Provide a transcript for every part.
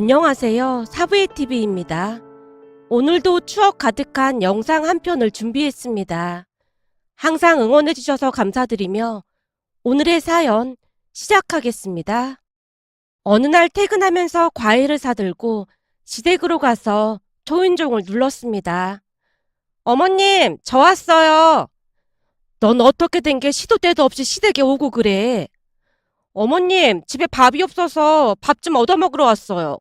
안녕하세요. 사부의 TV입니다. 오늘도 추억 가득한 영상 한 편을 준비했습니다. 항상 응원해주셔서 감사드리며 오늘의 사연 시작하겠습니다. 어느 날 퇴근하면서 과일을 사들고 시댁으로 가서 초인종을 눌렀습니다. 어머님, 저 왔어요. 넌 어떻게 된 게 시도 때도 없이 시댁에 오고 그래? 어머님, 집에 밥이 없어서 밥 좀 얻어먹으러 왔어요.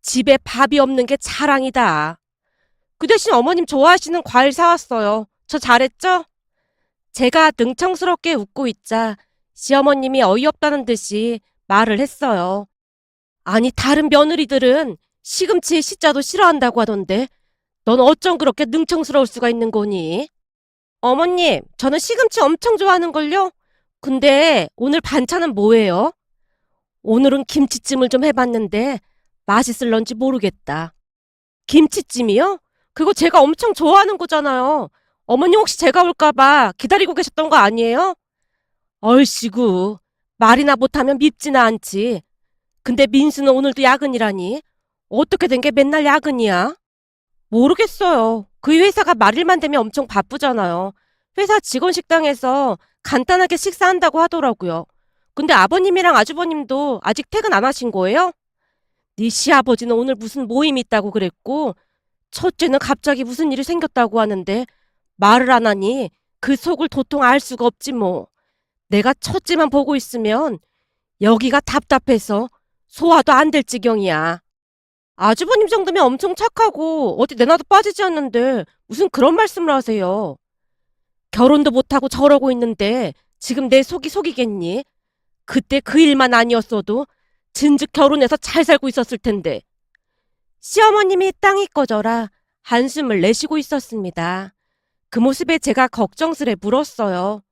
집에 밥이 없는 게 자랑이다. 그 대신 어머님 좋아하시는 과일 사왔어요. 저 잘했죠? 제가 능청스럽게 웃고 있자 시어머님이 어이없다는 듯이 말을 했어요. 아니, 다른 며느리들은 시금치의 시자도 싫어한다고 하던데 넌 어쩜 그렇게 능청스러울 수가 있는 거니? 어머님, 저는 시금치 엄청 좋아하는걸요? 근데 오늘 반찬은 뭐예요? 오늘은 김치찜을 좀 해봤는데 맛있을런지 모르겠다. 김치찜이요? 그거 제가 엄청 좋아하는 거잖아요. 어머니 혹시 제가 올까봐 기다리고 계셨던 거 아니에요? 얼씨구, 말이나 못하면 밉지나 않지. 근데 민수는 오늘도 야근이라니. 어떻게 된 게 맨날 야근이야? 모르겠어요. 그 회사가 말일만 되면 엄청 바쁘잖아요. 회사 직원 식당에서 간단하게 식사한다고 하더라고요. 근데 아버님이랑 아주버님도 아직 퇴근 안 하신 거예요? 네 시아버지는 오늘 무슨 모임이 있다고 그랬고, 첫째는 갑자기 무슨 일이 생겼다고 하는데 말을 안 하니 그 속을 도통 알 수가 없지 뭐. 내가 첫째만 보고 있으면 여기가 답답해서 소화도 안 될 지경이야. 아주버님 정도면 엄청 착하고 어디 내놔도 빠지지 않는데 무슨 그런 말씀을 하세요. 결혼도 못하고 저러고 있는데 지금 내 속이 속이겠니? 그때 그 일만 아니었어도 진즉 결혼해서 잘 살고 있었을 텐데. 시어머님이 땅이 꺼져라 한숨을 내쉬고 있었습니다. 그 모습에 제가 걱정스레 물었어요.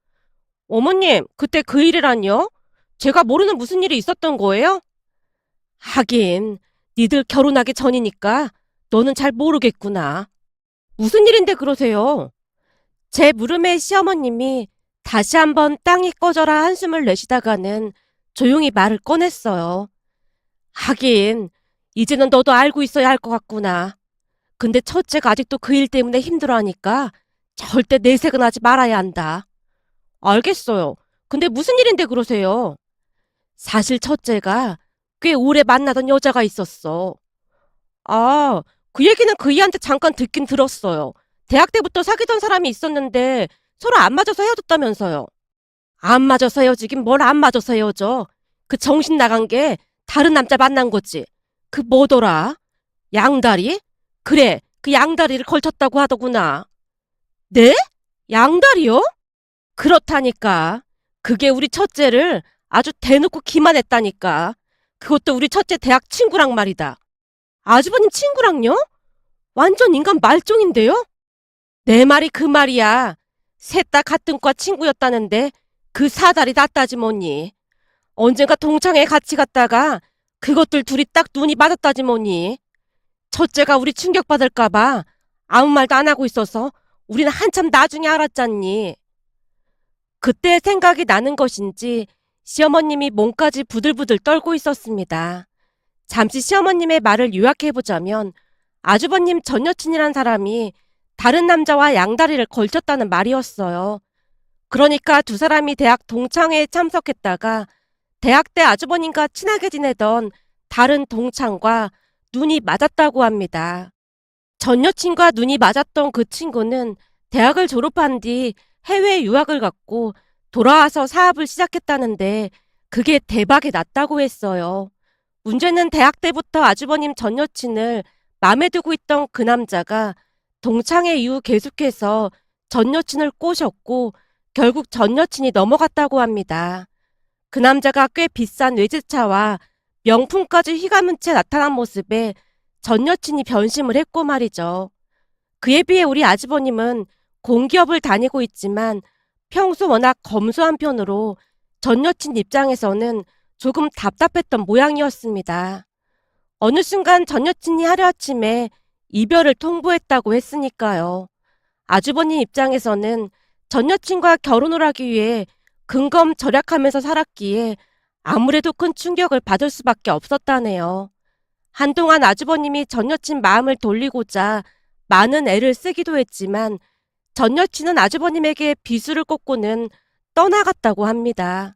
어머님, 그때 그 일이란요? 제가 모르는 무슨 일이 있었던 거예요? 하긴, 니들 결혼하기 전이니까 너는 잘 모르겠구나. 무슨 일인데 그러세요? 제 물음에 시어머님이 다시 한번 땅이 꺼져라 한숨을 내쉬다가는 조용히 말을 꺼냈어요. 하긴, 이제는 너도 알고 있어야 할 것 같구나. 근데 첫째가 아직도 그 일 때문에 힘들어하니까 절대 내색은 하지 말아야 한다. 알겠어요. 근데 무슨 일인데 그러세요? 사실 첫째가 꽤 오래 만나던 여자가 있었어. 아, 그 얘기는 그 이한테 잠깐 듣긴 들었어요. 대학 때부터 사귀던 사람이 있었는데 서로 안 맞아서 헤어졌다면서요. 안 맞아서 헤어지긴 뭘 안 맞아서 헤어져. 그 정신 나간 게 다른 남자 만난 거지. 그 뭐더라? 양다리? 그래, 그 양다리를 걸쳤다고 하더구나. 네? 양다리요? 그렇다니까. 그게 우리 첫째를 아주 대놓고 기만했다니까. 그것도 우리 첫째 대학 친구랑 말이다. 아주버님 친구랑요? 완전 인간 말종인데요? 내 말이 그 말이야. 셋 다 같은 과 친구였다는데 그 사다리 낫다지 뭐니. 언젠가 동창회 같이 갔다가 그것들 둘이 딱 눈이 맞았다지 뭐니. 첫째가 우리 충격받을까봐 아무 말도 안 하고 있어서 우리는 한참 나중에 알았잖니. 그때 생각이 나는 것인지 시어머님이 몸까지 부들부들 떨고 있었습니다. 잠시 시어머님의 말을 요약해보자면 아주버님 전 여친이란 사람이 다른 남자와 양다리를 걸쳤다는 말이었어요. 그러니까 두 사람이 대학 동창회에 참석했다가 대학 때 아주버님과 친하게 지내던 다른 동창과 눈이 맞았다고 합니다. 전 여친과 눈이 맞았던 그 친구는 대학을 졸업한 뒤 해외 유학을 갔고 돌아와서 사업을 시작했다는데 그게 대박이 났다고 했어요. 문제는 대학 때부터 아주버님 전 여친을 마음에 두고 있던 그 남자가 동창회 이후 계속해서 전 여친을 꼬셨고 결국 전 여친이 넘어갔다고 합니다. 그 남자가 꽤 비싼 외제차와 명품까지 휘감은 채 나타난 모습에 전 여친이 변심을 했고 말이죠. 그에 비해 우리 아주버님은 공기업을 다니고 있지만 평소 워낙 검소한 편으로 전 여친 입장에서는 조금 답답했던 모양이었습니다. 어느 순간 전 여친이 하루아침에 이별을 통보했다고 했으니까요. 아주버님 입장에서는 전 여친과 결혼을 하기 위해 근검절약하면서 살았기에 아무래도 큰 충격을 받을 수밖에 없었다네요. 한동안 아주버님이 전 여친 마음을 돌리고자 많은 애를 쓰기도 했지만 전 여친은 아주버님에게 비수를 꽂고는 떠나갔다고 합니다.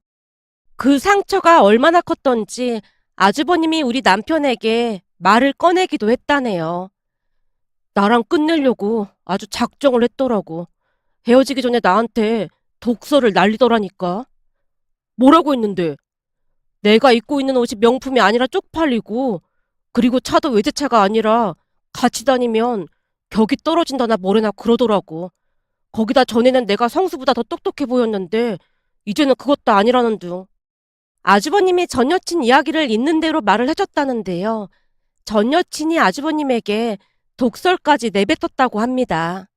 그 상처가 얼마나 컸던지 아주버님이 우리 남편에게 말을 꺼내기도 했다네요. 나랑 끝내려고 아주 작정을 했더라고. 헤어지기 전에 나한테 독서를 날리더라니까. 뭐라고 했는데? 내가 입고 있는 옷이 명품이 아니라 쪽팔리고, 그리고 차도 외제차가 아니라 같이 다니면 격이 떨어진다나 뭐래나 그러더라고. 거기다 전에는 내가 성수보다 더 똑똑해 보였는데 이제는 그것도 아니라는 둥. 아주버님이 전 여친 이야기를 있는 대로 말을 해줬다는데요. 전 여친이 아주버님에게 독설까지 내뱉었다고 합니다.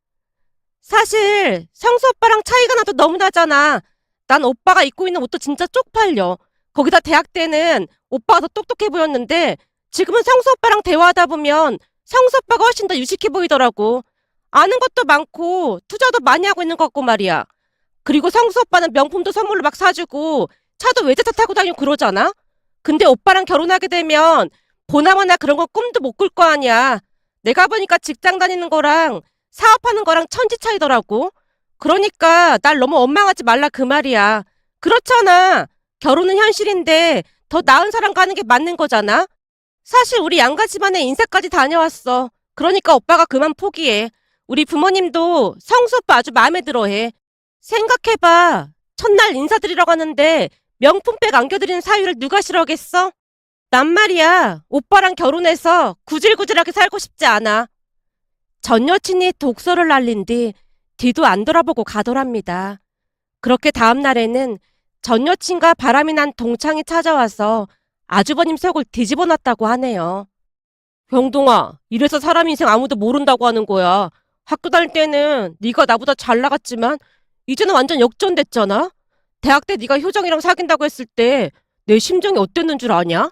사실 성수 오빠랑 차이가 나도 너무 나잖아. 난 오빠가 입고 있는 옷도 진짜 쪽팔려. 거기다 대학 때는 오빠가 더 똑똑해 보였는데 지금은 성수 오빠랑 대화하다 보면 성수 오빠가 훨씬 더 유식해 보이더라고. 아는 것도 많고 투자도 많이 하고 있는 것 같고 말이야. 그리고 성수 오빠는 명품도 선물로 막 사주고 차도 외제차 타고 다니고 그러잖아? 근데 오빠랑 결혼하게 되면 보나마나 그런 건 꿈도 못 꿀 거 아니야. 내가 보니까 직장 다니는 거랑 사업하는 거랑 천지 차이더라고. 그러니까 날 너무 원망하지 말라 그 말이야. 그렇잖아. 결혼은 현실인데 더 나은 사람 가는 게 맞는 거잖아. 사실 우리 양가 집안에 인사까지 다녀왔어. 그러니까 오빠가 그만 포기해. 우리 부모님도 성수 오빠 아주 마음에 들어해. 생각해봐. 첫날 인사드리러 가는데 명품백 안겨드리는 사위를 누가 싫어하겠어? 난 말이야. 오빠랑 결혼해서 구질구질하게 살고 싶지 않아. 전 여친이 독서를 날린 뒤 뒤도 안 돌아보고 가더랍니다. 그렇게 다음 날에는 전 여친과 바람이 난 동창이 찾아와서 아주버님 속을 뒤집어 놨다고 하네요. 병동아, 이래서 사람 인생 아무도 모른다고 하는 거야. 학교 다닐 때는 네가 나보다 잘 나갔지만 이제는 완전 역전됐잖아. 대학 때 네가 효정이랑 사귄다고 했을 때 내 심정이 어땠는 줄 아냐?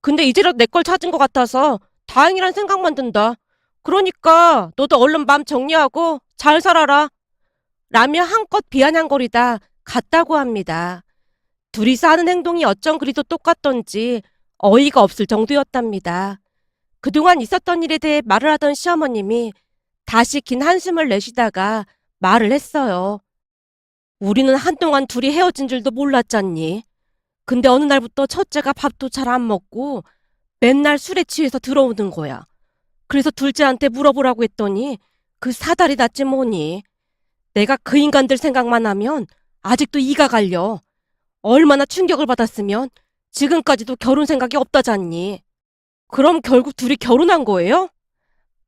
근데 이제라도 내 걸 찾은 것 같아서 다행이란 생각만 든다. 그러니까 너도 얼른 마음 정리하고 잘 살아라. 라며 한껏 비아냥거리다 갔다고 합니다. 둘이서 하는 행동이 어쩜 그리도 똑같던지 어이가 없을 정도였답니다. 그동안 있었던 일에 대해 말을 하던 시어머님이 다시 긴 한숨을 내쉬다가 말을 했어요. 우리는 한동안 둘이 헤어진 줄도 몰랐잖니. 근데 어느 날부터 첫째가 밥도 잘 안 먹고 맨날 술에 취해서 들어오는 거야. 그래서 둘째한테 물어보라고 했더니 그 사달이 났지 뭐니. 내가 그 인간들 생각만 하면 아직도 이가 갈려. 얼마나 충격을 받았으면 지금까지도 결혼 생각이 없다잖니. 그럼 결국 둘이 결혼한 거예요?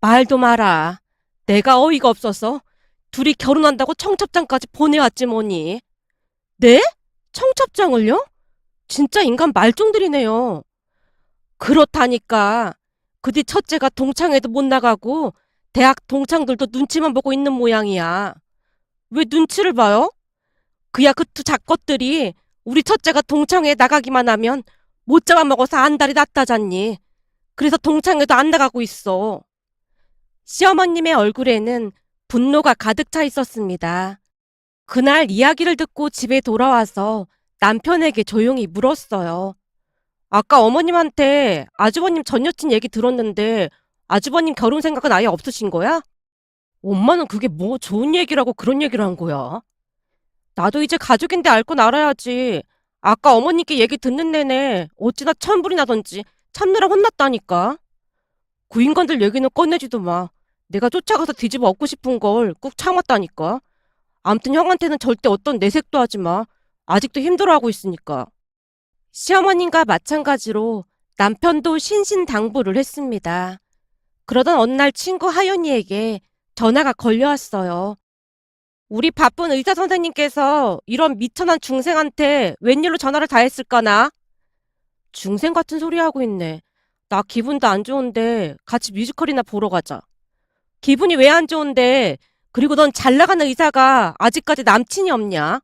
말도 마라. 내가 어이가 없어서 둘이 결혼한다고 청첩장까지 보내왔지 뭐니. 네? 청첩장을요? 진짜 인간 말종들이네요. 그렇다니까. 그 뒤 첫째가 동창회도 못 나가고 대학 동창들도 눈치만 보고 있는 모양이야. 왜 눈치를 봐요? 그야 그 두 작것들이 우리 첫째가 동창회에 나가기만 하면 못 잡아먹어서 안달이 났다잖니. 그래서 동창회도 안 나가고 있어. 시어머님의 얼굴에는 분노가 가득 차 있었습니다. 그날 이야기를 듣고 집에 돌아와서 남편에게 조용히 물었어요. 아까 어머님한테 아주버님 전 여친 얘기 들었는데 아주버님 결혼 생각은 아예 없으신 거야? 엄마는 그게 뭐 좋은 얘기라고 그런 얘기를 한 거야? 나도 이제 가족인데 알 건 알아야지. 아까 어머님께 얘기 듣는 내내 어찌나 천불이 나던지 참느라 혼났다니까. 그 인간들 얘기는 꺼내지도 마. 내가 쫓아가서 뒤집어 엎고 싶은 걸 꾹 참았다니까. 암튼 형한테는 절대 어떤 내색도 하지 마. 아직도 힘들어하고 있으니까. 시어머님과 마찬가지로 남편도 신신당부를 했습니다. 그러던 어느 날 친구 하윤이에게 전화가 걸려왔어요. 우리 바쁜 의사 선생님께서 이런 미천한 중생한테 웬일로 전화를 다 했을까나? 중생 같은 소리 하고 있네. 나 기분도 안 좋은데 같이 뮤지컬이나 보러 가자. 기분이 왜 안 좋은데? 그리고 넌 잘 나가는 의사가 아직까지 남친이 없냐?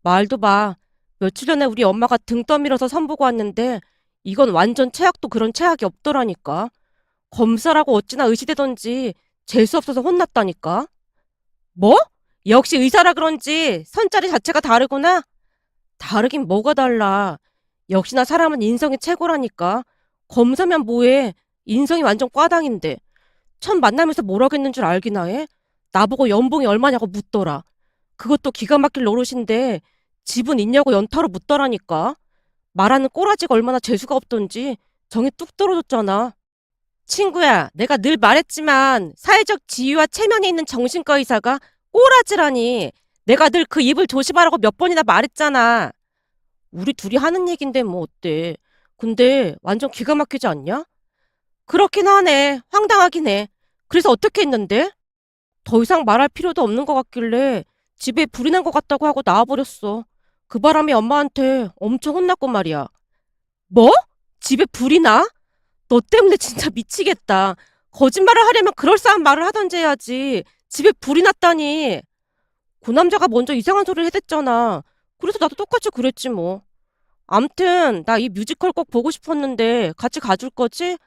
말도 봐. 며칠 전에 우리 엄마가 등 떠밀어서 선보고 왔는데 이건 완전 최악도 그런 최악이 없더라니까. 검사라고 어찌나 의시되던지 재수 없어서 혼났다니까. 뭐? 역시 의사라 그런지 선자리 자체가 다르구나? 다르긴 뭐가 달라. 역시나 사람은 인성이 최고라니까. 검사면 뭐해? 인성이 완전 꽈당인데. 처음 만나면서 뭐라고 했는 줄 알기나 해? 나보고 연봉이 얼마냐고 묻더라. 그것도 기가 막힐 노릇인데 집은 있냐고 연타로 묻더라니까. 말하는 꼬라지가 얼마나 재수가 없던지 정이 뚝 떨어졌잖아. 친구야, 내가 늘 말했지만 사회적 지위와 체면에 있는 정신과 의사가 꼬라지라니. 내가 늘 그 입을 조심하라고 몇 번이나 말했잖아. 우리 둘이 하는 얘긴데 뭐 어때. 근데 완전 기가 막히지 않냐? 그렇긴 하네. 황당하긴 해. 그래서 어떻게 했는데? 더 이상 말할 필요도 없는 것 같길래 집에 불이 난 것 같다고 하고 나와버렸어. 그 바람에 엄마한테 엄청 혼났고 말이야. 뭐? 집에 불이 나? 너 때문에 진짜 미치겠다. 거짓말을 하려면 그럴싸한 말을 하던지 해야지. 집에 불이 났다니. 그 남자가 먼저 이상한 소리를 해댔잖아. 그래서 나도 똑같이 그랬지 뭐. 암튼 나 이 뮤지컬 꼭 보고 싶었는데 같이 가줄 거지?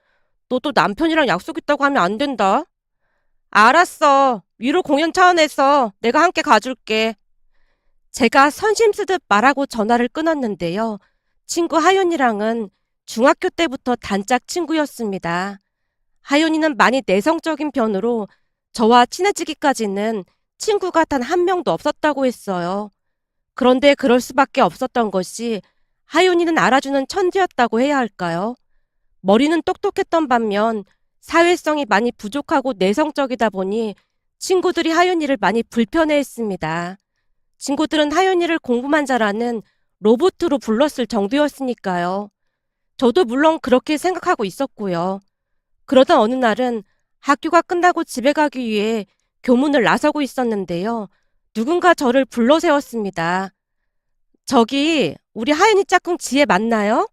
너 또 남편이랑 약속 있다고 하면 안 된다. 알았어. 위로 공연 차원에서 내가 함께 가줄게. 제가 선심 쓰듯 말하고 전화를 끊었는데요. 친구 하윤이랑은 중학교 때부터 단짝 친구였습니다. 하윤이는 많이 내성적인 편으로 저와 친해지기까지는 친구가 단 한 명도 없었다고 했어요. 그런데 그럴 수밖에 없었던 것이 하윤이는 알아주는 천재였다고 해야 할까요? 머리는 똑똑했던 반면 사회성이 많이 부족하고 내성적이다 보니 친구들이 하윤이를 많이 불편해했습니다. 친구들은 하윤이를 공부만 잘하는 로봇으로 불렀을 정도였으니까요. 저도 물론 그렇게 생각하고 있었고요. 그러던 어느 날은 학교가 끝나고 집에 가기 위해 교문을 나서고 있었는데요. 누군가 저를 불러 세웠습니다. 저기 우리 하윤이 짝꿍 지혜 맞나요?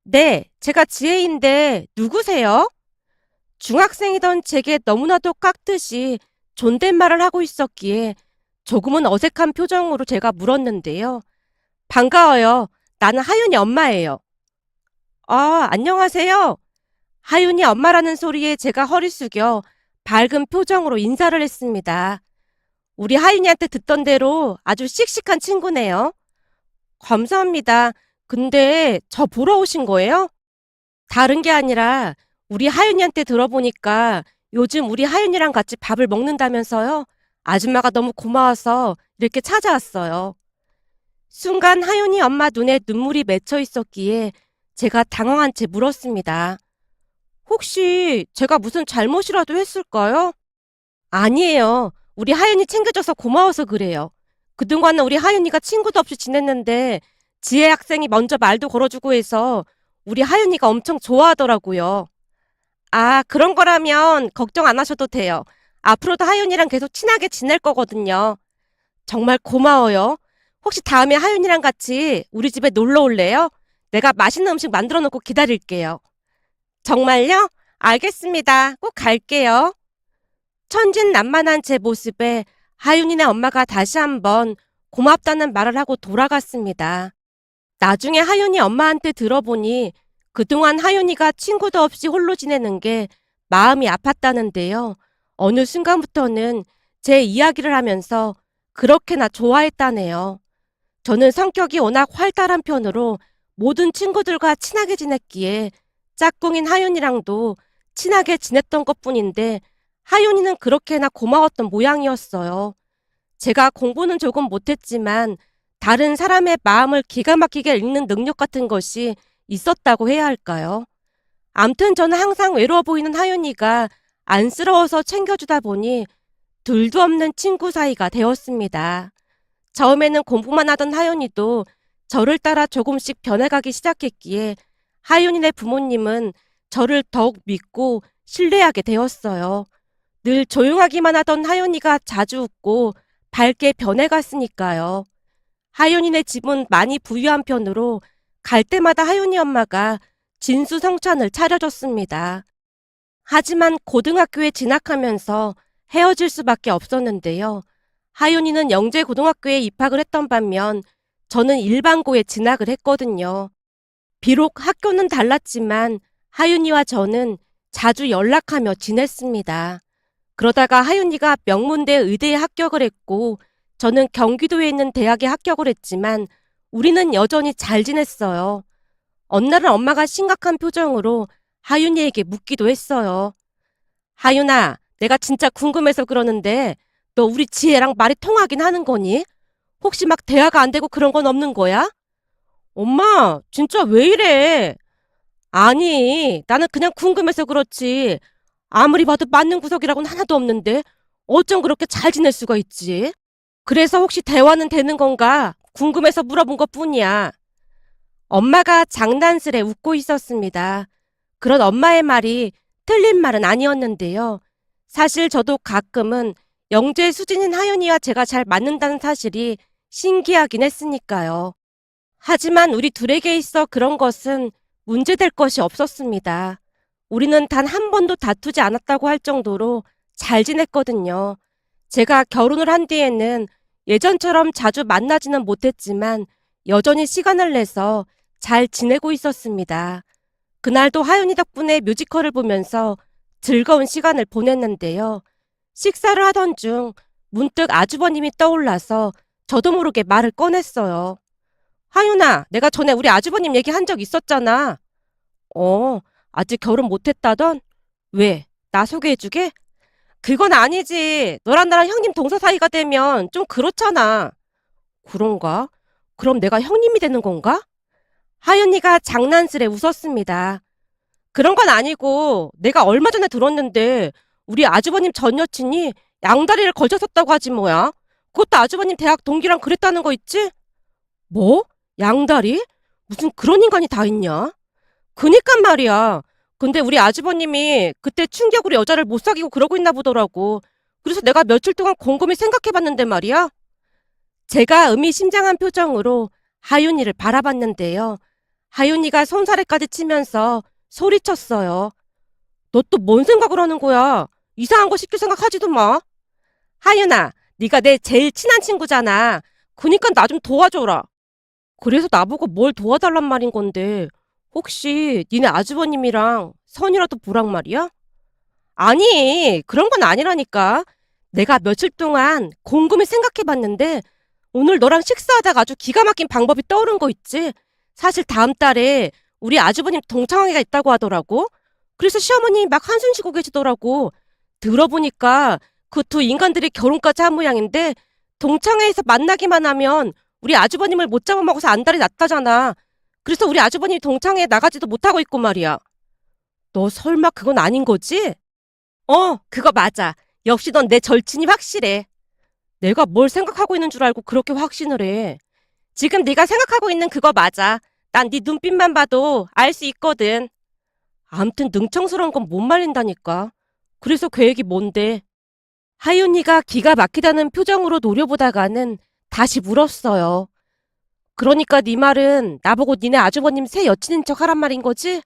네, 제가 지혜인데 누구세요? 중학생이던 제게 너무나도 깍듯이 존댓말을 하고 있었기에 조금은 어색한 표정으로 제가 물었는데요. 반가워요. 나는 하윤이 엄마예요. 아, 안녕하세요. 하윤이 엄마라는 소리에 제가 허리 숙여 밝은 표정으로 인사를 했습니다. 우리 하윤이한테 듣던 대로 아주 씩씩한 친구네요. 감사합니다. 근데 저 보러 오신 거예요? 다른 게 아니라 우리 하윤이한테 들어보니까 요즘 우리 하윤이랑 같이 밥을 먹는다면서요? 아줌마가 너무 고마워서 이렇게 찾아왔어요. 순간 하윤이 엄마 눈에 눈물이 맺혀 있었기에 제가 당황한 채 물었습니다. 혹시 제가 무슨 잘못이라도 했을까요? 아니에요. 우리 하윤이 챙겨줘서 고마워서 그래요. 그동안은 우리 하윤이가 친구도 없이 지냈는데 지혜 학생이 먼저 말도 걸어주고 해서 우리 하윤이가 엄청 좋아하더라고요. 아, 그런 거라면 걱정 안 하셔도 돼요. 앞으로도 하윤이랑 계속 친하게 지낼 거거든요. 정말 고마워요. 혹시 다음에 하윤이랑 같이 우리 집에 놀러 올래요? 내가 맛있는 음식 만들어 놓고 기다릴게요. 정말요? 알겠습니다. 꼭 갈게요. 천진난만한 제 모습에 하윤이네 엄마가 다시 한번 고맙다는 말을 하고 돌아갔습니다. 나중에 하윤이 엄마한테 들어보니 그동안 하윤이가 친구도 없이 홀로 지내는 게 마음이 아팠다는데요. 어느 순간부터는 제 이야기를 하면서 그렇게나 좋아했다네요. 저는 성격이 워낙 활달한 편으로 모든 친구들과 친하게 지냈기에 짝꿍인 하윤이랑도 친하게 지냈던 것뿐인데 하윤이는 그렇게나 고마웠던 모양이었어요. 제가 공부는 조금 못했지만 다른 사람의 마음을 기가 막히게 읽는 능력 같은 것이 있었다고 해야 할까요? 암튼 저는 항상 외로워 보이는 하윤이가 안쓰러워서 챙겨주다 보니 둘도 없는 친구 사이가 되었습니다. 처음에는 공부만 하던 하윤이도 저를 따라 조금씩 변해가기 시작했기에 하윤이네 부모님은 저를 더욱 믿고 신뢰하게 되었어요. 늘 조용하기만 하던 하윤이가 자주 웃고 밝게 변해갔으니까요. 하윤이네 집은 많이 부유한 편으로 갈 때마다 하윤이 엄마가 진수성찬을 차려줬습니다. 하지만 고등학교에 진학하면서 헤어질 수밖에 없었는데요. 하윤이는 영재고등학교에 입학을 했던 반면 저는 일반고에 진학을 했거든요. 비록 학교는 달랐지만 하윤이와 저는 자주 연락하며 지냈습니다. 그러다가 하윤이가 명문대 의대에 합격을 했고 저는 경기도에 있는 대학에 합격을 했지만 우리는 여전히 잘 지냈어요. 어느 날은 엄마가 심각한 표정으로 하윤이에게 묻기도 했어요. 하윤아, 내가 진짜 궁금해서 그러는데 너 우리 지혜랑 말이 통하긴 하는 거니? 혹시 막 대화가 안 되고 그런 건 없는 거야? 엄마, 진짜 왜 이래? 아니, 나는 그냥 궁금해서 그렇지. 아무리 봐도 맞는 구석이라고는 하나도 없는데 어쩜 그렇게 잘 지낼 수가 있지? 그래서 혹시 대화는 되는 건가? 궁금해서 물어본 것뿐이야. 엄마가 장난스레 웃고 있었습니다. 그런 엄마의 말이 틀린 말은 아니었는데요. 사실 저도 가끔은 영재 수진인 하윤이와 제가 잘 맞는다는 사실이 신기하긴 했으니까요. 하지만 우리 둘에게 있어 그런 것은 문제될 것이 없었습니다. 우리는 단 한 번도 다투지 않았다고 할 정도로 잘 지냈거든요. 제가 결혼을 한 뒤에는 예전처럼 자주 만나지는 못했지만 여전히 시간을 내서 잘 지내고 있었습니다. 그날도 하윤이 덕분에 뮤지컬을 보면서 즐거운 시간을 보냈는데요. 식사를 하던 중 문득 아주버님이 떠올라서 저도 모르게 말을 꺼냈어요. 하윤아, 내가 전에 우리 아주버님 얘기한 적 있었잖아. 어, 아직 결혼 못했다던? 왜? 나 소개해주게? 그건 아니지. 너랑 나랑 형님 동서 사이가 되면 좀 그렇잖아. 그런가? 그럼 내가 형님이 되는 건가? 하윤이가 장난스레 웃었습니다. 그런 건 아니고 내가 얼마 전에 들었는데 우리 아주버님 전 여친이 양다리를 걸쳤었다고 하지 뭐야. 그것도 아주버님 대학 동기랑 그랬다는 거 있지? 뭐? 양다리? 무슨 그런 인간이 다 있냐? 그니깐 말이야. 근데 우리 아주버님이 그때 충격으로 여자를 못 사귀고 그러고 있나 보더라고. 그래서 내가 며칠 동안 곰곰이 생각해봤는데 말이야. 제가 의미심장한 표정으로 하윤이를 바라봤는데요. 하윤이가 손사래까지 치면서 소리쳤어요. 너 또 뭔 생각을 하는 거야? 이상한 거 시킬 생각하지도 마. 하윤아, 네가 내 제일 친한 친구잖아. 그니까 나 좀 도와줘라. 그래서 나보고 뭘 도와달란 말인 건데 혹시 니네 아주버님이랑 선이라도 보란 말이야? 아니, 그런 건 아니라니까. 내가 며칠 동안 곰곰이 생각해봤는데 오늘 너랑 식사하다가 아주 기가 막힌 방법이 떠오른 거 있지? 사실 다음 달에 우리 아주버님 동창회가 있다고 하더라고. 그래서 시어머님이 막 한숨 쉬고 계시더라고. 들어보니까 그 두 인간들이 결혼까지 한 모양인데 동창회에서 만나기만 하면 우리 아주버님을 못 잡아먹어서 안달이 났다잖아. 그래서 우리 아주버님이 동창회에 나가지도 못하고 있고 말이야. 너 설마 그건 아닌 거지? 그거 맞아. 역시 넌 내 절친이 확실해. 내가 뭘 생각하고 있는 줄 알고 그렇게 확신을 해. 지금 네가 생각하고 있는 그거 맞아. 난 네 눈빛만 봐도 알 수 있거든. 암튼 능청스러운 건 못 말린다니까. 그래서 계획이 뭔데? 하윤이가 기가 막히다는 표정으로 노려보다가는 다시 물었어요. 그러니까 네 말은 나보고 니네 아주버님 새 여친인 척 하란 말인 거지?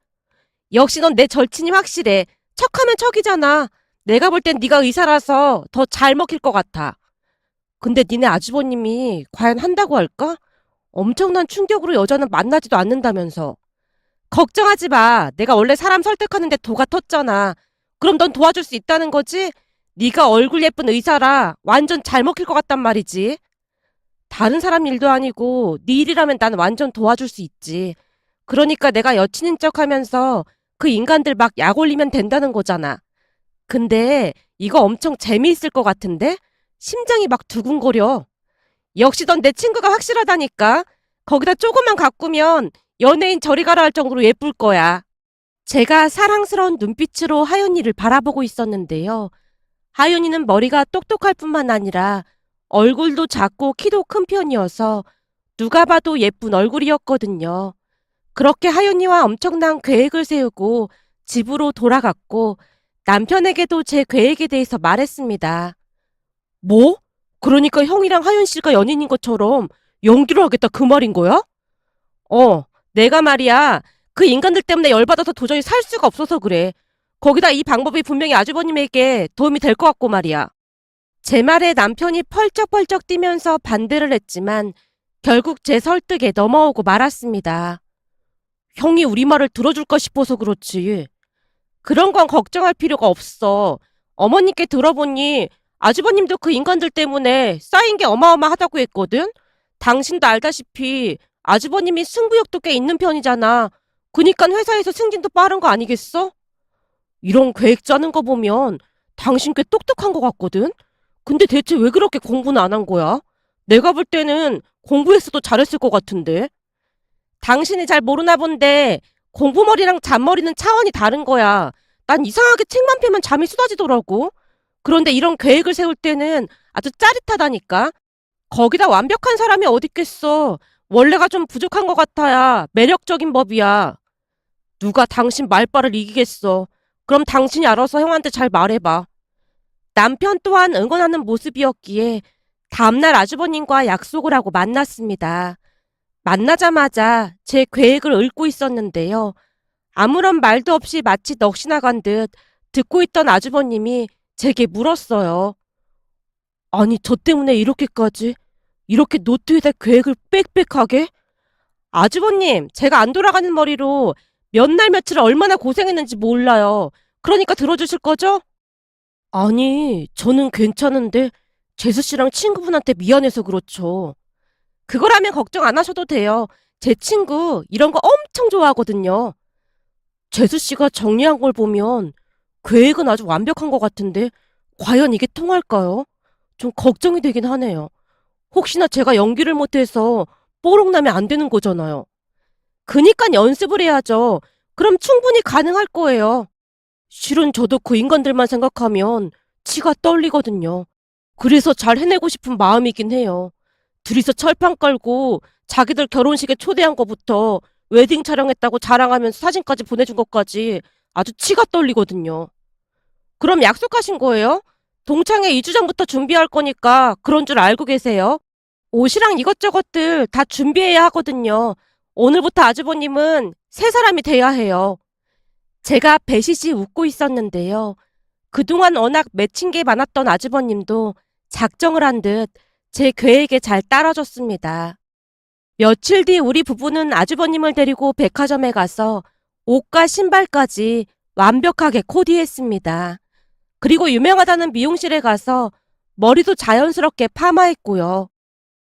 역시 넌 내 절친이 확실해. 척하면 척이잖아. 내가 볼 땐 네가 의사라서 더 잘 먹힐 것 같아. 근데 니네 아주버님이 과연 한다고 할까? 엄청난 충격으로 여자는 만나지도 않는다면서. 걱정하지 마. 내가 원래 사람 설득하는데 도가 텄잖아. 그럼 넌 도와줄 수 있다는 거지? 네가 얼굴 예쁜 의사라 완전 잘 먹힐 것 같단 말이지. 다른 사람 일도 아니고 네 일이라면 난 완전 도와줄 수 있지. 그러니까 내가 여친인 척하면서 그 인간들 막 약 올리면 된다는 거잖아. 근데 이거 엄청 재미있을 것 같은데? 심장이 막 두근거려. 역시 넌 내 친구가 확실하다니까. 거기다 조금만 가꾸면 연예인 저리 가라 할 정도로 예쁠 거야. 제가 사랑스러운 눈빛으로 하윤이를 바라보고 있었는데요. 하윤이는 머리가 똑똑할 뿐만 아니라 얼굴도 작고 키도 큰 편이어서 누가 봐도 예쁜 얼굴이었거든요. 그렇게 하윤이와 엄청난 계획을 세우고 집으로 돌아갔고 남편에게도 제 계획에 대해서 말했습니다. 뭐? 그러니까 형이랑 하윤 씨가 연인인 것처럼 연기를 하겠다 그 말인 거야? 내가 말이야. 그 인간들 때문에 열받아서 도저히 살 수가 없어서 그래. 거기다 이 방법이 분명히 아주버님에게 도움이 될 것 같고 말이야. 제 말에 남편이 펄쩍펄쩍 뛰면서 반대를 했지만 결국 제 설득에 넘어오고 말았습니다. 형이 우리 말을 들어줄까 싶어서 그렇지. 그런 건 걱정할 필요가 없어. 어머님께 들어보니 아주버님도 그 인간들 때문에 쌓인 게 어마어마하다고 했거든? 당신도 알다시피 아주버님이 승부욕도 꽤 있는 편이잖아. 그니까 회사에서 승진도 빠른 거 아니겠어? 이런 계획 짜는 거 보면 당신 꽤 똑똑한 것 같거든? 근데 대체 왜 그렇게 공부는 안 한 거야? 내가 볼 때는 공부했어도 잘했을 것 같은데. 당신이 잘 모르나 본데 공부머리랑 잔머리는 차원이 다른 거야. 난 이상하게 책만 펴면 잠이 쏟아지더라고. 그런데 이런 계획을 세울 때는 아주 짜릿하다니까. 거기다 완벽한 사람이 어딨겠어. 원래가 좀 부족한 것 같아야 매력적인 법이야. 누가 당신 말빨을 이기겠어. 그럼 당신이 알아서 형한테 잘 말해봐. 남편 또한 응원하는 모습이었기에 다음날 아주버님과 약속을 하고 만났습니다. 만나자마자 제 계획을 읊고 있었는데요. 아무런 말도 없이 마치 넋이 나간 듯 듣고 있던 아주버님이 제게 물었어요. 아니, 저 때문에 이렇게 노트에다 계획을 빽빽하게? 아주버님, 제가 안 돌아가는 머리로 몇 날 며칠 얼마나 고생했는지 몰라요. 그러니까 들어주실 거죠? 아니, 저는 괜찮은데 재수 씨랑 친구분한테 미안해서 그렇죠. 그거라면 걱정 안 하셔도 돼요. 제 친구 이런 거 엄청 좋아하거든요. 재수 씨가 정리한 걸 보면 계획은 아주 완벽한 것 같은데 과연 이게 통할까요? 좀 걱정이 되긴 하네요. 혹시나 제가 연기를 못해서 뽀록 나면 안 되는 거잖아요. 그니까 연습을 해야죠. 그럼 충분히 가능할 거예요. 실은 저도 그 인간들만 생각하면 치가 떨리거든요. 그래서 잘 해내고 싶은 마음이긴 해요. 둘이서 철판 깔고 자기들 결혼식에 초대한 거부터 웨딩 촬영했다고 자랑하면서 사진까지 보내준 것까지 아주 치가 떨리거든요. 그럼 약속하신 거예요? 동창회 2주 전부터 준비할 거니까 그런 줄 알고 계세요? 옷이랑 이것저것들 다 준비해야 하거든요. 오늘부터 아주버님은 새 사람이 돼야 해요. 제가 배시시 웃고 있었는데요. 그동안 워낙 맺힌 게 많았던 아주버님도 작정을 한 듯 제 계획에 잘 따라줬습니다. 며칠 뒤 우리 부부는 아주버님을 데리고 백화점에 가서 옷과 신발까지 완벽하게 코디했습니다. 그리고 유명하다는 미용실에 가서 머리도 자연스럽게 파마했고요.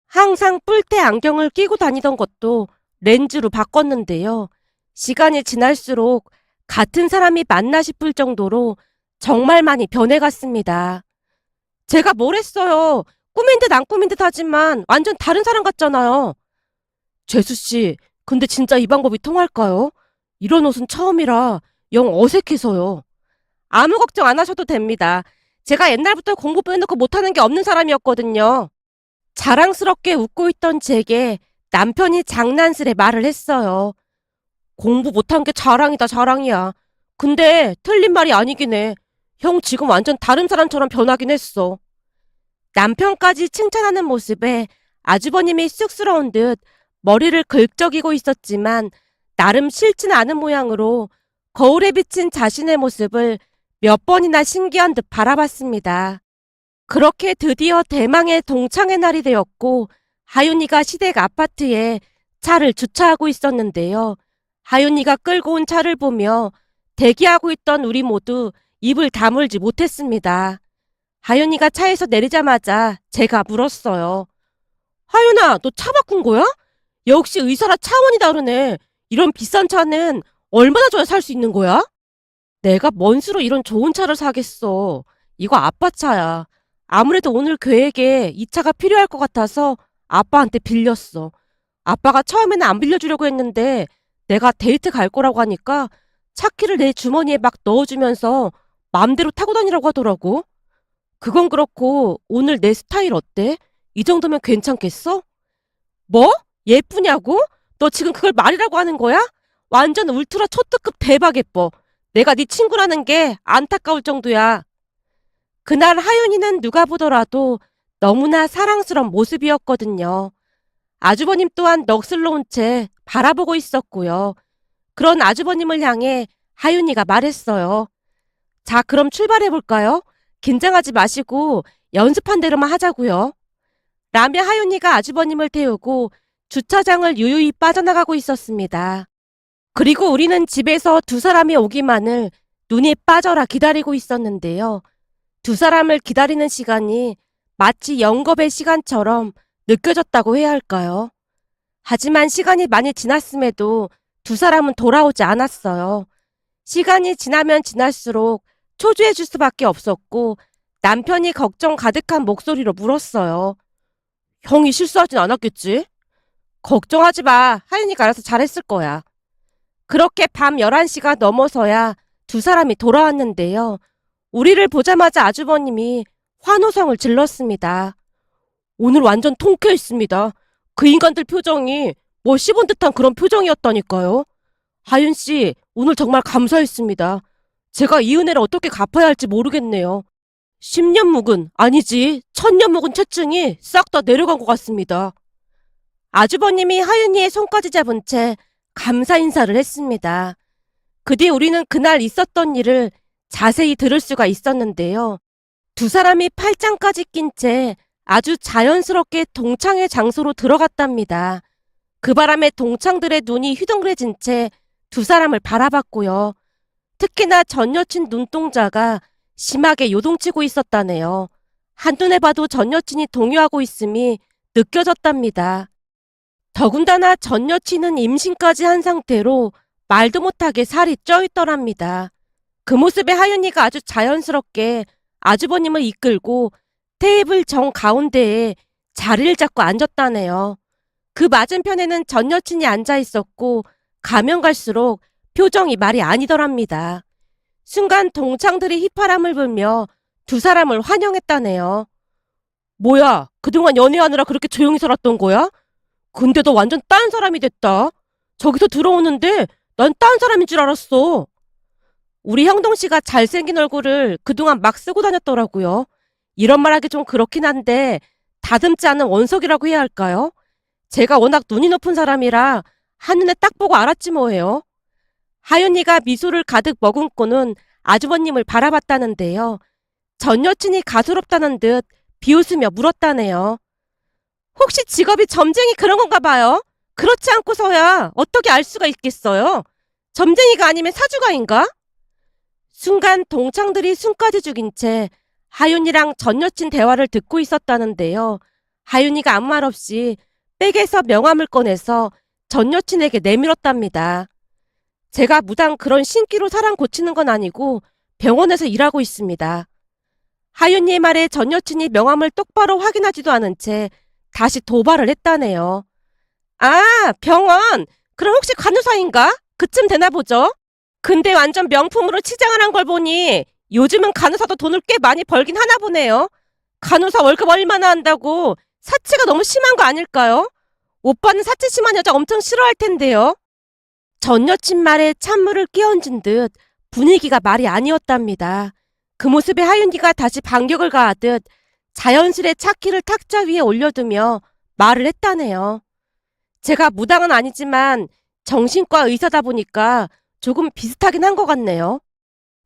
항상 뿔테 안경을 끼고 다니던 것도 렌즈로 바꿨는데요. 시간이 지날수록 같은 사람이 맞나 싶을 정도로 정말 많이 변해갔습니다. 제가 뭘 했어요? 꾸민 듯 안 꾸민 듯 하지만 완전 다른 사람 같잖아요. 재수씨, 근데 진짜 이 방법이 통할까요? 이런 옷은 처음이라 영 어색해서요. 아무 걱정 안 하셔도 됩니다. 제가 옛날부터 공부 빼놓고 못하는 게 없는 사람이었거든요. 자랑스럽게 웃고 있던 제게 남편이 장난스레 말을 했어요. 공부 못한 게 자랑이다, 자랑이야. 근데 틀린 말이 아니긴 해. 형 지금 완전 다른 사람처럼 변하긴 했어. 남편까지 칭찬하는 모습에 아주버님이 쑥스러운 듯 머리를 긁적이고 있었지만 나름 싫진 않은 모양으로 거울에 비친 자신의 모습을 몇 번이나 신기한 듯 바라봤습니다. 그렇게 드디어 대망의 동창회 날이 되었고 하윤이가 시댁 아파트에 차를 주차하고 있었는데요. 하윤이가 끌고 온 차를 보며 대기하고 있던 우리 모두 입을 다물지 못했습니다. 하윤이가 차에서 내리자마자 제가 물었어요. 하윤아, 너 차 바꾼 거야? 역시 의사라 차원이 다르네. 이런 비싼 차는 얼마나 줘야 살 수 있는 거야? 내가 뭔 수로 이런 좋은 차를 사겠어. 이거 아빠 차야. 아무래도 오늘 계획에 이 차가 필요할 것 같아서 아빠한테 빌렸어. 아빠가 처음에는 안 빌려주려고 했는데 내가 데이트 갈 거라고 하니까 차키를 내 주머니에 막 넣어주면서 맘대로 타고 다니라고 하더라고. 그건 그렇고 오늘 내 스타일 어때? 이 정도면 괜찮겠어? 뭐? 예쁘냐고? 너 지금 그걸 말이라고 하는 거야? 완전 울트라 초특급 대박 예뻐. 내가 네 친구라는 게 안타까울 정도야. 그날 하윤이는 누가 보더라도 너무나 사랑스러운 모습이었거든요. 아주버님 또한 넋을놓은 채 바라보고 있었고요. 그런 아주버님을 향해 하윤이가 말했어요. 자, 그럼 출발해볼까요? 긴장하지 마시고 연습한 대로만 하자고요. 라며 하윤이가 아주버님을 태우고 주차장을 유유히 빠져나가고 있었습니다. 그리고 우리는 집에서 두 사람이 오기만을 눈이 빠져라 기다리고 있었는데요. 두 사람을 기다리는 시간이 마치 영겁의 시간처럼 느껴졌다고 해야 할까요? 하지만 시간이 많이 지났음에도 두 사람은 돌아오지 않았어요. 시간이 지나면 지날수록 초조해 질 수밖에 없었고 남편이 걱정 가득한 목소리로 물었어요. 형이 실수하진 않았겠지? 걱정하지 마. 하윤이가 알아서 잘했을 거야. 그렇게 밤 11시가 넘어서야 두 사람이 돌아왔는데요. 우리를 보자마자 아주버님이 환호성을 질렀습니다. 오늘 완전 통쾌 있습니다. 그 인간들 표정이 뭐 씹은 듯한 그런 표정이었다니까요. 하윤 씨, 오늘 정말 감사했습니다. 제가 이 은혜를 어떻게 갚아야 할지 모르겠네요. 10년 묵은, 아니지, 1000년 묵은 채증이 싹 다 내려간 것 같습니다. 아주버님이 하윤이의 손까지 잡은 채 감사 인사를 했습니다. 그 뒤 우리는 그날 있었던 일을 자세히 들을 수가 있었는데요. 두 사람이 팔짱까지 낀 채 아주 자연스럽게 동창의 장소로 들어갔답니다. 그 바람에 동창들의 눈이 휘둥그레진 채 두 사람을 바라봤고요. 특히나 전 여친 눈동자가 심하게 요동치고 있었다네요. 한눈에 봐도 전 여친이 동요하고 있음이 느껴졌답니다. 더군다나 전 여친은 임신까지 한 상태로 말도 못하게 살이 쪄 있더랍니다. 그 모습에 하윤이가 아주 자연스럽게 아주버님을 이끌고 테이블 정 가운데에 자리를 잡고 앉았다네요. 그 맞은편에는 전 여친이 앉아 있었고 가면 갈수록 표정이 말이 아니더랍니다. 순간 동창들이 휘파람을 불며 두 사람을 환영했다네요. 뭐야, 그동안 연애하느라 그렇게 조용히 살았던 거야? 근데 너 완전 딴 사람이 됐다. 저기서 들어오는데 난 딴 사람인 줄 알았어. 우리 형동 씨가 잘생긴 얼굴을 그동안 막 쓰고 다녔더라고요. 이런 말하기 좀 그렇긴 한데 다듬지 않은 원석이라고 해야 할까요? 제가 워낙 눈이 높은 사람이라 한눈에 딱 보고 알았지 뭐예요. 하윤이가 미소를 가득 머금고는 아주버님을 바라봤다는데요. 전 여친이 가소롭다는 듯 비웃으며 물었다네요. 혹시 직업이 점쟁이 그런 건가 봐요? 그렇지 않고서야 어떻게 알 수가 있겠어요? 점쟁이가 아니면 사주가인가? 순간 동창들이 숨까지 죽인 채 하윤이랑 전 여친 대화를 듣고 있었다는데요. 하윤이가 아무 말 없이 백에서 명함을 꺼내서 전 여친에게 내밀었답니다. 제가 무당 그런 신기로 사람 고치는 건 아니고 병원에서 일하고 있습니다. 하윤이의 말에 전 여친이 명함을 똑바로 확인하지도 않은 채 다시 도발을 했다네요. 아, 병원! 그럼 혹시 간호사인가? 그쯤 되나 보죠? 근데 완전 명품으로 치장을 한 걸 보니 요즘은 간호사도 돈을 꽤 많이 벌긴 하나 보네요. 간호사 월급 얼마나 한다고 사치가 너무 심한 거 아닐까요? 오빠는 사치 심한 여자 엄청 싫어할 텐데요. 전 여친 말에 찬물을 끼얹은 듯 분위기가 말이 아니었답니다. 그 모습에 하윤이가 다시 반격을 가하듯 자연스레 차키를 탁자 위에 올려두며 말을 했다네요. 제가 무당은 아니지만 정신과 의사다 보니까 조금 비슷하긴 한 것 같네요.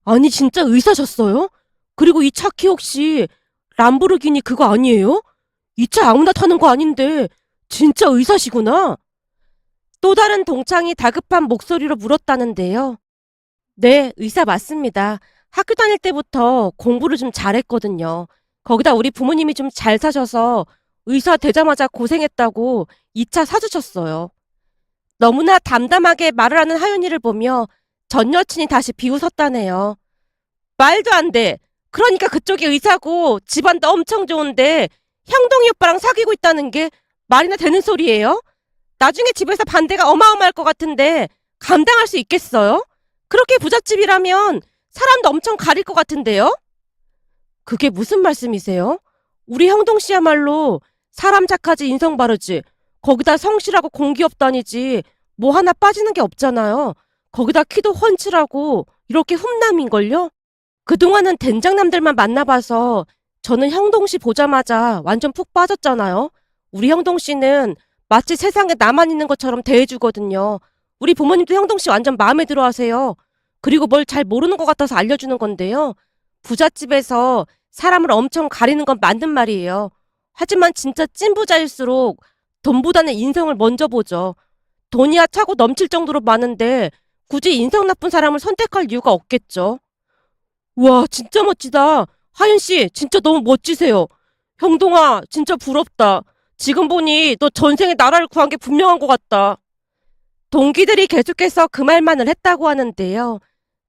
아니 진짜 의사셨어요? 그리고 이 차키 혹시 람보르기니 그거 아니에요? 이 차 아무나 타는 거 아닌데 진짜 의사시구나. 또 다른 동창이 다급한 목소리로 물었다는데요. 네, 의사 맞습니다. 학교 다닐 때부터 공부를 좀 잘했거든요. 거기다 우리 부모님이 좀 잘 사셔서 의사 되자마자 고생했다고 2차 사주셨어요. 너무나 담담하게 말을 하는 하윤이를 보며 전 여친이 다시 비웃었다네요. 말도 안 돼. 그러니까 그쪽이 의사고 집안도 엄청 좋은데 형동이 오빠랑 사귀고 있다는 게 말이나 되는 소리예요? 나중에 집에서 반대가 어마어마할 것 같은데 감당할 수 있겠어요? 그렇게 부잣집이라면 사람도 엄청 가릴 것 같은데요? 그게 무슨 말씀이세요? 우리 형동 씨야말로 사람 착하지 인성 바르지 거기다 성실하고 공기업다니지 뭐 하나 빠지는 게 없잖아요. 거기다 키도 훤칠하고 이렇게 훈남인걸요? 그동안은 된장남들만 만나봐서 저는 형동 씨 보자마자 완전 푹 빠졌잖아요. 우리 형동 씨는 마치 세상에 나만 있는 것처럼 대해주거든요. 우리 부모님도 형동 씨 완전 마음에 들어 하세요. 그리고 뭘 잘 모르는 것 같아서 알려주는 건데요. 부잣집에서 사람을 엄청 가리는 건 맞는 말이에요. 하지만 진짜 찐부자일수록 돈보다는 인성을 먼저 보죠. 돈이야 차고 넘칠 정도로 많은데 굳이 인성 나쁜 사람을 선택할 이유가 없겠죠. 와, 진짜 멋지다. 하윤 씨, 진짜 너무 멋지세요. 형동아, 진짜 부럽다. 지금 보니 너 전생에 나라를 구한 게 분명한 것 같다. 동기들이 계속해서 그 말만을 했다고 하는데요.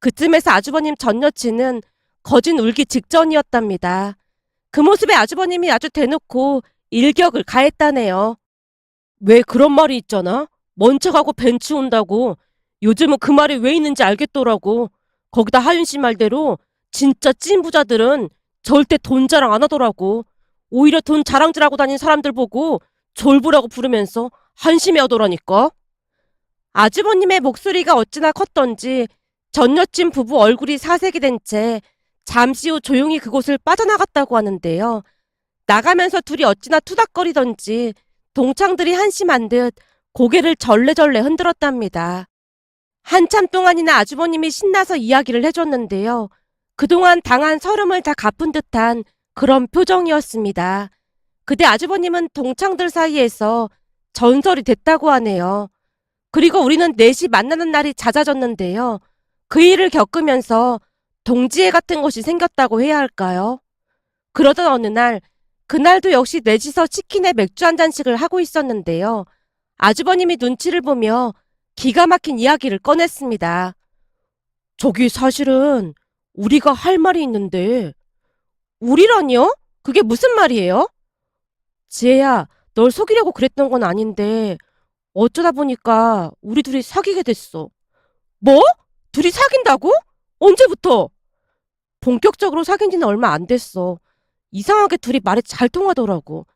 그쯤에서 아주버님 전 여친은 거진 울기 직전이었답니다. 그 모습에 아주버님이 아주 대놓고 일격을 가했다네요. 왜 그런 말이 있잖아? 먼 척하고 벤치 온다고. 요즘은 그 말이 왜 있는지 알겠더라고. 거기다 하윤 씨 말대로 진짜 찐 부자들은 절대 돈 자랑 안 하더라고. 오히려 돈 자랑질하고 다닌 사람들 보고 졸부라고 부르면서 한심해 하더라니까. 아주버님의 목소리가 어찌나 컸던지 전 여친 부부 얼굴이 사색이 된 채 잠시 후 조용히 그곳을 빠져나갔다고 하는데요. 나가면서 둘이 어찌나 투닥거리던지 동창들이 한심한 듯 고개를 절레절레 흔들었답니다. 한참 동안이나 아주버님이 신나서 이야기를 해줬는데요. 그동안 당한 서름을 다 갚은 듯한 그런 표정이었습니다. 그때 아주버님은 동창들 사이에서 전설이 됐다고 하네요. 그리고 우리는 넷이 만나는 날이 잦아졌는데요. 그 일을 겪으면서 동지애 같은 것이 생겼다고 해야 할까요? 그러던 어느 날, 그날도 역시 넷이서 치킨에 맥주 한 잔씩을 하고 있었는데요. 아주버님이 눈치를 보며 기가 막힌 이야기를 꺼냈습니다. 저기 사실은 우리가 할 말이 있는데. 우리라니요? 그게 무슨 말이에요? 지혜야, 널 속이려고 그랬던 건 아닌데 어쩌다 보니까 우리 둘이 사귀게 됐어. 뭐? 둘이 사귄다고? 언제부터? 본격적으로 사귄 지는 얼마 안 됐어. 이상하게 둘이 말이 잘 통하더라고.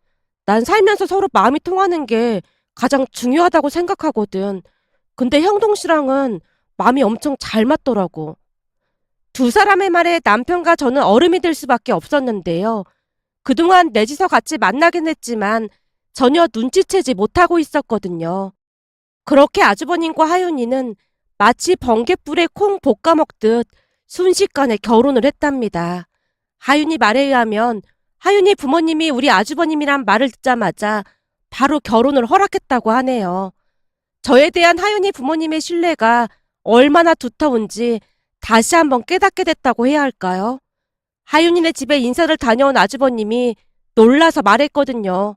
난 살면서 서로 마음이 통하는 게 가장 중요하다고 생각하거든. 근데 형동 씨랑은 마음이 엄청 잘 맞더라고. 두 사람의 말에 남편과 저는 얼음이 될 수밖에 없었는데요. 그동안 넷이서 같이 만나긴 했지만 전혀 눈치채지 못하고 있었거든요. 그렇게 아주버님과 하윤이는 마치 번갯불에 콩 볶아 먹듯 순식간에 결혼을 했답니다. 하윤이 말에 의하면 하윤이 부모님이 우리 아주버님이란 말을 듣자마자 바로 결혼을 허락했다고 하네요. 저에 대한 하윤이 부모님의 신뢰가 얼마나 두터운지 다시 한번 깨닫게 됐다고 해야 할까요? 하윤이네 집에 인사를 다녀온 아주버님이 놀라서 말했거든요.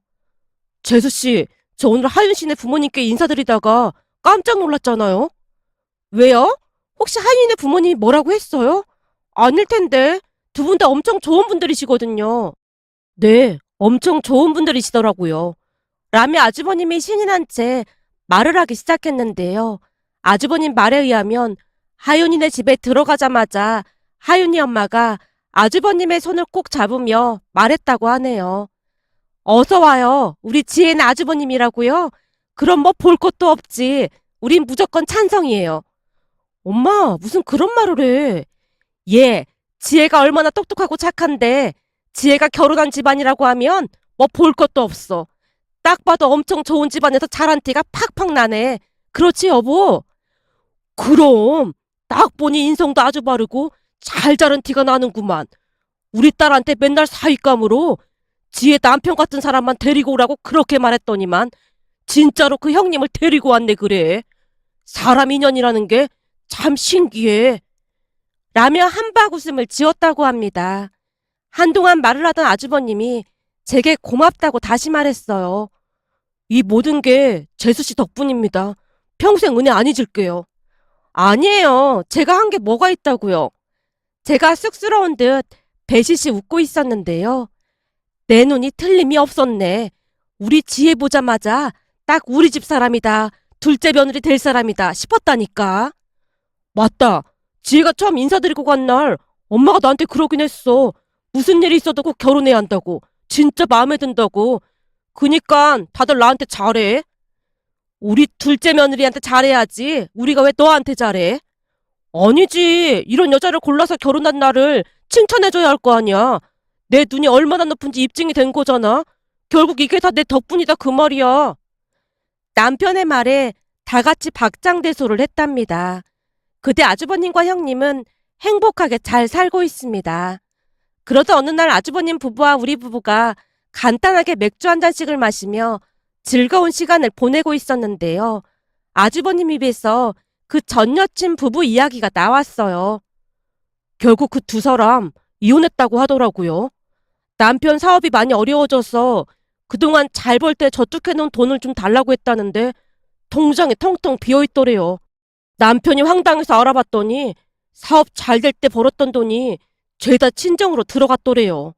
재수씨, 저 오늘 하윤 씨네 부모님께 인사드리다가 깜짝 놀랐잖아요. 왜요? 혹시 하윤이네 부모님이 뭐라고 했어요? 아닐 텐데. 두 분 다 엄청 좋은 분들이시거든요. 네, 엄청 좋은 분들이시더라고요. 라며 아주버님이 신이 난 채 말을 하기 시작했는데요. 아주버님 말에 의하면 하윤이네 집에 들어가자마자 하윤이 엄마가 아주버님의 손을 꼭 잡으며 말했다고 하네요. 어서 와요. 우리 지혜는 아주버님이라고요? 그럼 뭐 볼 것도 없지. 우린 무조건 찬성이에요. 엄마, 무슨 그런 말을 해. 예, 지혜가 얼마나 똑똑하고 착한데 지혜가 결혼한 집안이라고 하면 뭐 볼 것도 없어. 딱 봐도 엄청 좋은 집안에서 자란 티가 팍팍 나네. 그렇지 여보? 그럼 딱 보니 인성도 아주 바르고 잘 자란 티가 나는구만. 우리 딸한테 맨날 사윗감으로 지혜 남편 같은 사람만 데리고 오라고 그렇게 말했더니만 진짜로 그 형님을 데리고 왔네 그래. 사람 인연이라는 게 참 신기해. 라며 한박 웃음을 지었다고 합니다. 한동안 말을 하던 아주버님이 제게 고맙다고 다시 말했어요. 이 모든 게 재수씨 덕분입니다. 평생 은혜 안 잊을게요. 아니에요. 제가 한 게 뭐가 있다고요. 제가 쑥스러운 듯 배시시 웃고 있었는데요. 내 눈이 틀림이 없었네. 우리 지혜 보자마자 딱 우리 집 사람이다. 둘째 며느리 될 사람이다 싶었다니까. 맞다. 지혜가 처음 인사드리고 간 날 엄마가 나한테 그러긴 했어. 무슨 일이 있어도 꼭 결혼해야 한다고. 진짜 마음에 든다고. 그니까 다들 나한테 잘해. 우리 둘째 며느리한테 잘해야지. 우리가 왜 너한테 잘해? 아니지. 이런 여자를 골라서 결혼한 나를 칭찬해줘야 할 거 아니야. 내 눈이 얼마나 높은지 입증이 된 거잖아. 결국 이게 다 내 덕분이다 그 말이야. 남편의 말에 다 같이 박장대소를 했답니다. 그때 아주버님과 형님은 행복하게 잘 살고 있습니다. 그러던 어느 날 아주버님 부부와 우리 부부가 간단하게 맥주 한 잔씩을 마시며 즐거운 시간을 보내고 있었는데요. 아주버님 입에서 그 전 여친 부부 이야기가 나왔어요. 결국 그 두 사람 이혼했다고 하더라고요. 남편 사업이 많이 어려워져서 그동안 잘 벌 때 저축해놓은 돈을 좀 달라고 했다는데 통장에 텅텅 비어있더래요. 남편이 황당해서 알아봤더니 사업 잘 될 때 벌었던 돈이 죄다 친정으로 들어갔더래요.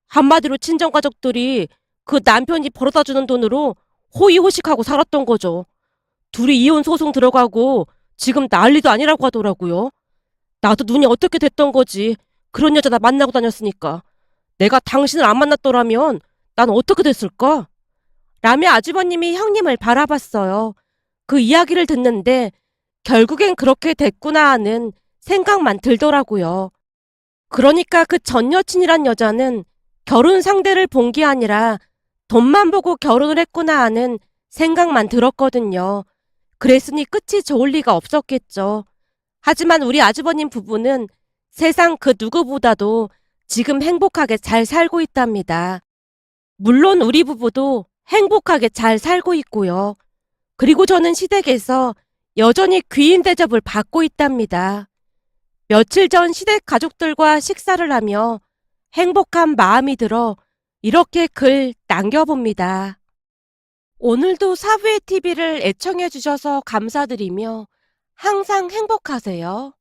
한마디로 친정 가족들이 그 남편이 벌어다 주는 돈으로 호의호식하고 살았던 거죠. 둘이 이혼 소송 들어가고 지금 난리도 아니라고 하더라고요. 나도 눈이 어떻게 됐던 거지. 그런 여자 나 만나고 다녔으니까. 내가 당신을 안 만났더라면 난 어떻게 됐을까? 라며 아주버님이 형님을 바라봤어요. 그 이야기를 듣는데 결국엔 그렇게 됐구나 하는 생각만 들더라고요. 그러니까 그 전 여친이란 여자는 결혼 상대를 본 게 아니라 돈만 보고 결혼을 했구나 하는 생각만 들었거든요. 그랬으니 끝이 좋을 리가 없었겠죠. 하지만 우리 아주버님 부부는 세상 그 누구보다도 지금 행복하게 잘 살고 있답니다. 물론 우리 부부도 행복하게 잘 살고 있고요. 그리고 저는 시댁에서 여전히 귀인 대접을 받고 있답니다. 며칠 전 시댁 가족들과 식사를 하며 행복한 마음이 들어 이렇게 글 남겨봅니다. 오늘도 사부의 TV를 애청해 주셔서 감사드리며 항상 행복하세요.